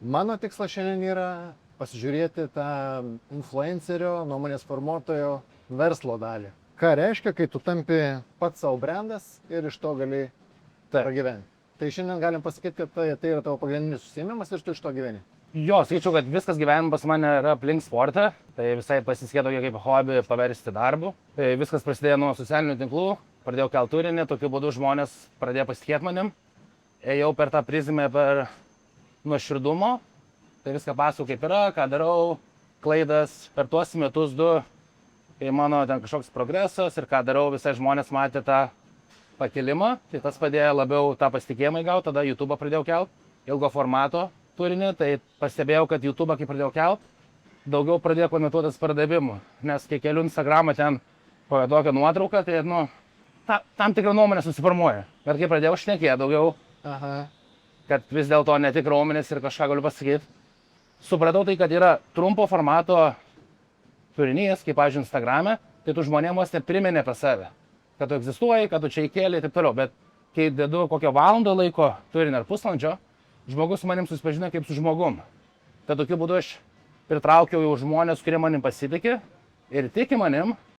Mano tikslas šiandien yra pasižiūrėti tą influencerio, nuomonės formuotojo verslo dalį. Ką reiškia, kai tu tampi pats savo brandas ir iš to gali pragyventi. Tai šiandien galim pasakyti, kad tai yra tavo pagrindinis užsiėmimas ir tu iš to gyveni. Jo, sakyčiau, kad viskas gyvenimas pas mane yra aplink sportą, tai visai pasiskėdo kaip hobį paversti darbu. Tai viskas prasidėjo nuo socialinių tinklų, pradėjau kelt turinį, tokiu būdu žmonės pradėjo pasitikėti manim. Ėjau per tą prizmę per nuoširdumo, tai viską pasakau kaip yra, ką darau, klaidas. Per tuos metus du, kai mano ten kažkoks progresas ir ką darau, visai žmonės matė tą pakilimą, tai tas padėjo labiau tą pasitikėjimą įgauti, tada YouTube'ą pradėjau kelt, ilgo formato turinį, tai pastebėjau, kad YouTube'ą kai pradėjau kelt, daugiau pradėjo komentuotis pardavimų, nes kai keliu Instagramą ten po tokią nuotrauką, tai tam tikrą nuomonę susiformuoja. Bet kai pradėjau šnekėti daugiau, kad vis dėlto ne tik raumenis ir kažką galiu pasakyti, supratau tai, kad yra trumpo formato turinys, kaip, pavyzdžiui, Instagram'e, tai tu žmonėms nepriminė apie save, kad tu egzistuoji, kad tu čia įkėlė ir taip toliau. Bet kai dedu kokio valandą laiko turinį ar pusvalandžio, žmogus su manim susipažino kaip su žmogum. Tai tokiu būdu aš pritraukiau jau žmonės, kurie manim pasitikė ir tiki manim,